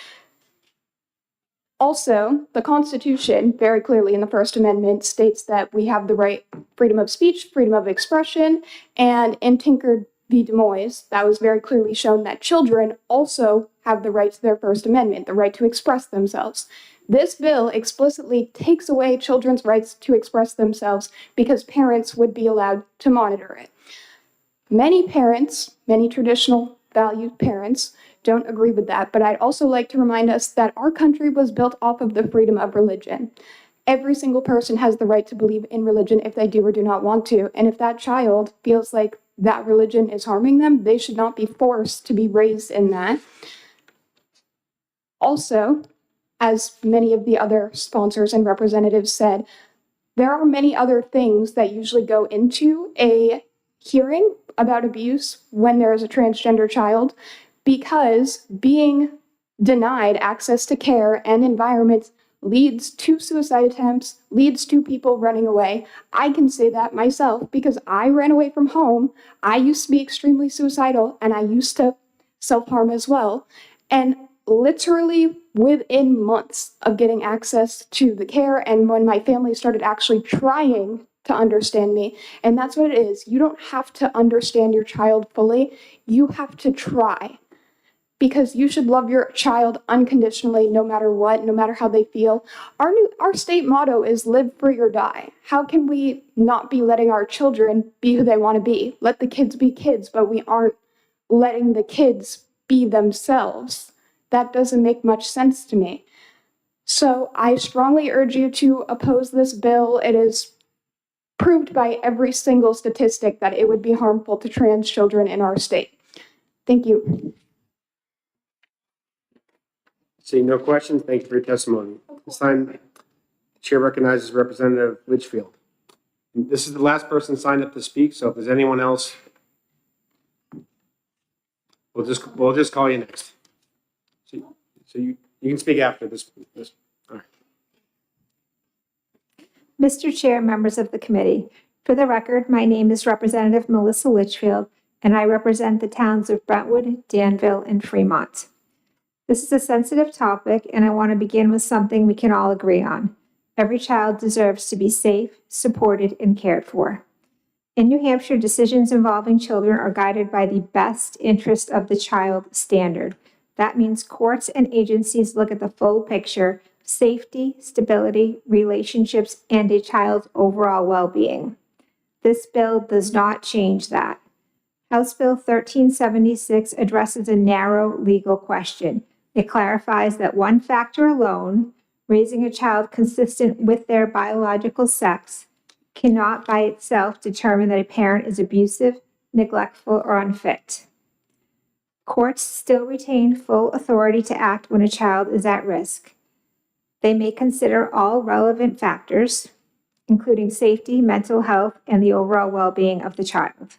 Also, the Constitution very clearly in the First Amendment states that we have the right freedom of speech, freedom of expression, and in Tinker v. Des Moines, that was very clearly shown that children also have the right to their First Amendment, the right to express themselves. This bill explicitly takes away children's rights to express themselves because parents would be allowed to monitor it. Many parents, many traditional valued parents, don't agree with that, but I'd also like to remind us that our country was built off of the freedom of religion. Every single person has the right to believe in religion if they do or do not want to, and if that child feels like that religion is harming them. They should not be forced to be raised in that. Also, as many of the other sponsors and representatives said, there are many other things that usually go into a hearing about abuse when there is a transgender child, because being denied access to care and environments leads to suicide attempts, leads to people running away. I can say that myself because I ran away from home. I used to be extremely suicidal and I used to self-harm as well. And literally within months of getting access to the care, and when my family started actually trying to understand me, and that's what it is. You don't have to understand your child fully. You have to try. Because you should love your child unconditionally, no matter what, no matter how they feel. Our state motto is live free or die. How can we not be letting our children be who they want to be? Let the kids be kids, but we aren't letting the kids be themselves. That doesn't make much sense to me. So I strongly urge you to oppose this bill. It is proved by every single statistic that it would be harmful to trans children in our state. Thank you. Seeing no questions, thank you for your testimony. This time, the chair recognizes Representative Litchfield. This is the last person signed up to speak, so if there's anyone else, we'll just call you next. So you can speak after this. All right. Mr. Chair, members of the committee, for the record, my name is Representative Melissa Litchfield, and I represent the towns of Brentwood, Danville, and Fremont. This is a sensitive topic, and I want to begin with something we can all agree on. Every child deserves to be safe, supported, and cared for. In New Hampshire, decisions involving children are guided by the best interest of the child standard. That means courts and agencies look at the full picture: safety, stability, relationships, and a child's overall well-being. This bill does not change that. House Bill 1376 addresses a narrow legal question. It clarifies that one factor alone, raising a child consistent with their biological sex, cannot by itself determine that a parent is abusive, neglectful, or unfit. Courts still retain full authority to act when a child is at risk. They may consider all relevant factors, including safety, mental health, and the overall well-being of the child.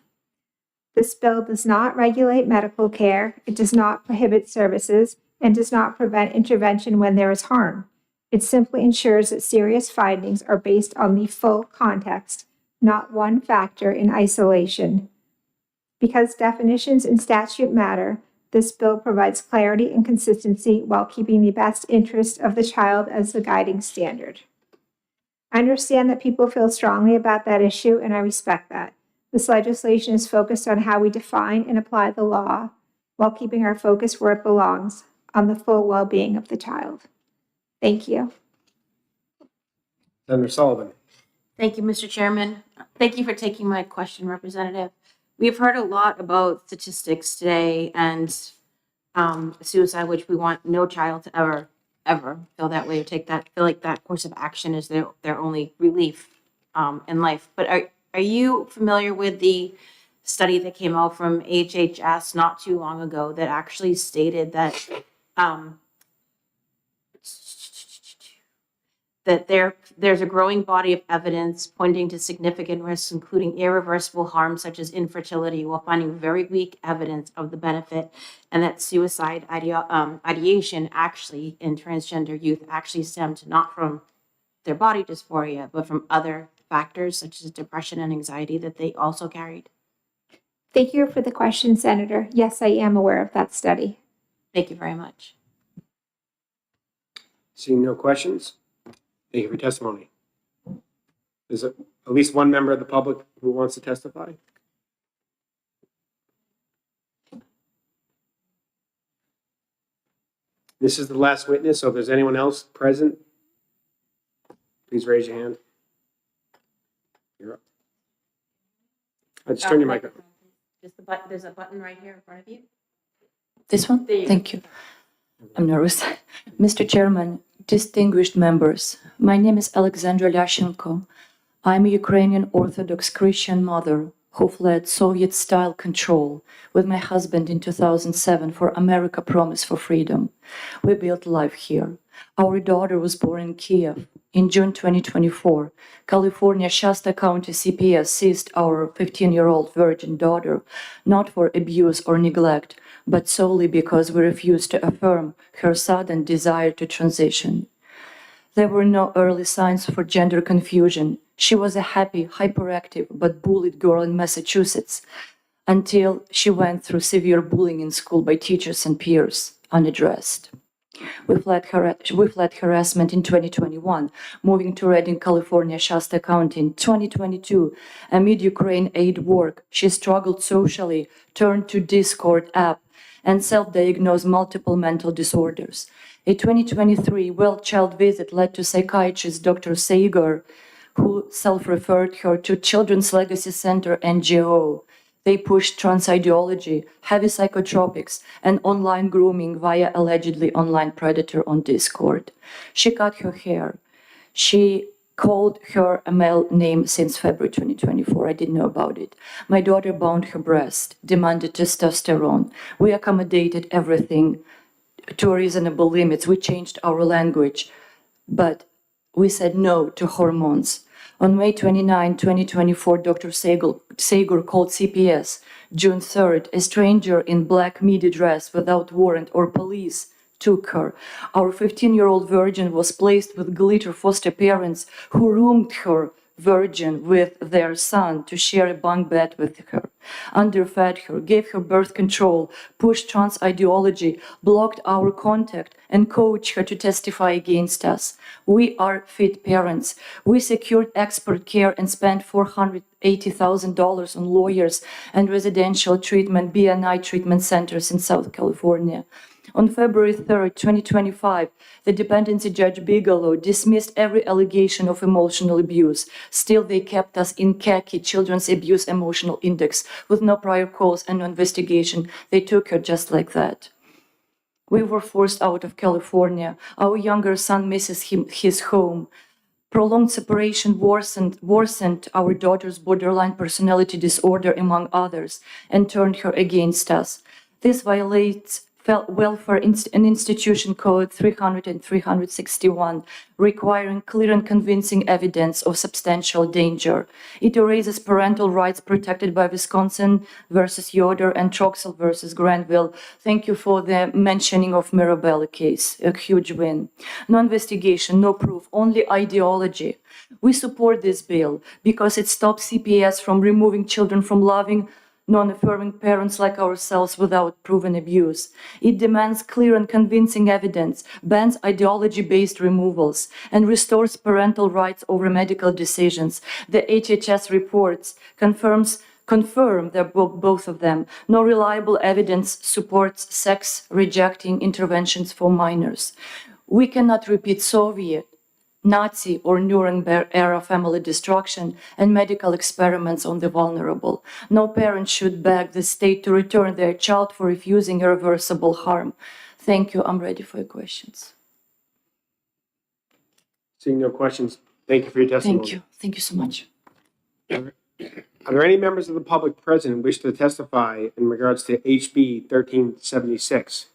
This bill does not regulate medical care, it does not prohibit services, and does not prevent intervention when there is harm. It simply ensures that serious findings are based on the full context, not one factor in isolation. Because definitions in statute matter, this bill provides clarity and consistency while keeping the best interest of the child as the guiding standard. I understand that people feel strongly about that issue, and I respect that. This legislation is focused on how we define and apply the law while keeping our focus where it belongs, on the full well-being of the child. Thank you. Senator Sullivan. Thank you, Mr. Chairman. Thank you for taking my question, Representative. We've heard a lot about statistics today and suicide, which we want no child to ever feel that way or feel like that course of action is their only relief in life. But are you familiar with the study that came out from HHS not too long ago that actually stated that that there's a growing body of evidence pointing to significant risks, including irreversible harm such as infertility, while finding very weak evidence of the benefit, and that suicide ideation actually in transgender youth actually stemmed not from their body dysphoria, but from other factors such as depression and anxiety that they also carried? Thank you for the question, Senator. Yes, I am aware of that study. Thank you very much. Seeing no questions, thank you for your testimony. Is there at least one member of the public who wants to testify? This is the last witness, so if there's anyone else present, please raise your hand. You're up. Just turn your microphone. There's a button right here in front of you. This one? Thank you. I'm nervous. Mr. Chairman, distinguished members, my name is Alexandra Lyashenko. I'm a Ukrainian Orthodox Christian mother who fled Soviet-style control with my husband in 2007 for America Promise for Freedom. We built life here. Our daughter was born in Kiev. In June 2024, California Shasta County CPS seized our 15-year-old virgin daughter, not for abuse or neglect, but solely because we refused to affirm her sudden desire to transition. There were no early signs for gender confusion. She was a happy, hyperactive, but bullied girl in Massachusetts until she went through severe bullying in school by teachers and peers, unaddressed. We fled harassment in 2021, moving to Redding, California, Shasta County. In 2022, amid Ukraine aid work, she struggled socially, turned to Discord app, and self-diagnosed multiple mental disorders. A 2023 well child visit led to psychiatrist Dr. Sager, who self-referred her to Children's Legacy Center NGO. They pushed trans ideology, heavy psychotropics, and online grooming via allegedly online predator on Discord. She cut her hair. She called her a male name since February 2024. I didn't know about it. My daughter bound her breast, demanded testosterone. We accommodated everything to reasonable limits. We changed our language, but we said no to hormones. On May 29, 2024, Dr. Sager called CPS. June 3rd, a stranger in black midi dress without warrant or police took her. Our 15-year-old virgin was placed with glitter foster parents who roomed her virgin with their son to share a bunk bed with her, underfed her, gave her birth control, pushed trans ideology, blocked our contact, and coached her to testify against us. We are fit parents. We secured expert care and spent $480,000 on lawyers and residential treatment, BNI treatment centers in South California. On February 3rd, 2025, the dependency judge Bigelow dismissed every allegation of emotional abuse. Still, they kept us in khaki Children's Abuse Emotional Index with no prior cause and no investigation. They took her just like that. We were forced out of California. Our younger son misses his home. Prolonged separation worsened our daughter's borderline personality disorder, among others, and turned her against us. This violates Welfare and Institution Code 300 and 361, requiring clear and convincing evidence of substantial danger. It erases parental rights protected by Wisconsin versus Yoder and Troxel versus Granville. Thank you for the mentioning of Mirabella case, a huge win. No investigation, no proof, only ideology. We support this bill because it stops CPS from removing children from loving, non-affirming parents like ourselves without proven abuse. It demands clear and convincing evidence, bans ideology-based removals, and restores parental rights over medical decisions. The HHS reports confirm that both of them. No reliable evidence supports sex-rejecting interventions for minors. We cannot repeat Soviet, Nazi or Nuremberg-era family destruction and medical experiments on the vulnerable. No parent should beg the state to return their child for refusing irreversible harm. Thank you. I'm ready for your questions. Seeing no questions, thank you for your testimony. Thank you. Thank you so much. Are there any members of the public present who wish to testify in regards to HB 1376?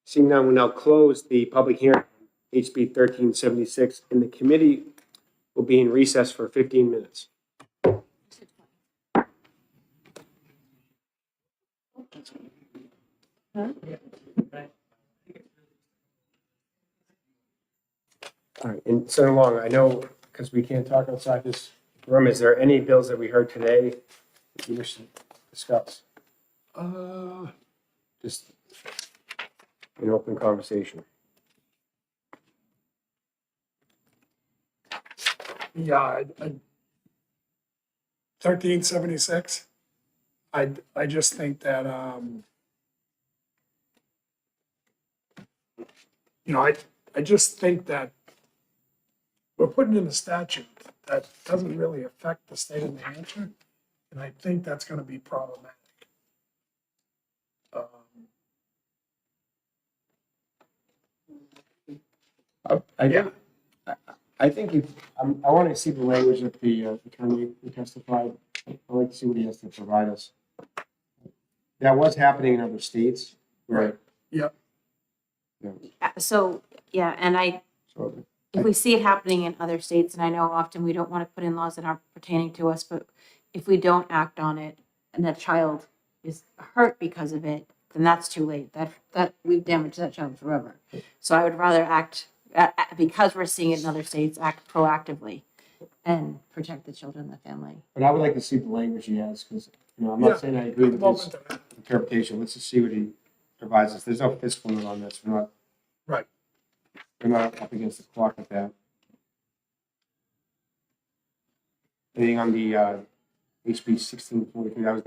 Seeing none, we'll now close the public hearing. HB 1376, and the committee will be in recess for 15 minutes. All right, and so long, I know, because we can't talk outside this room, is there any bills that we heard today that you wish to discuss? Just an open conversation. Yeah, 1376. I just think that I just think that we're putting in a statute that doesn't really affect the state of New Hampshire, and I think that's going to be problematic. Yeah. I think I want to see the language that the attorney who testified. I'd like to see what he has to provide us. That was happening in other states. Right. Yep. So, yeah, and if we see it happening in other states, and I know often we don't want to put in laws that aren't pertaining to us, but if we don't act on it and that child is hurt because of it, then that's too late. That we've damaged that child forever. So I would rather act, because we're seeing it in other states, act proactively and protect the children and the family. But I would like to see the language he has, because, I'm not saying I agree with his interpretation. Let's just see what he provides us. There's no fiscal limit on this. We're not up against the clock with that. Anything on the HB 1643, that was the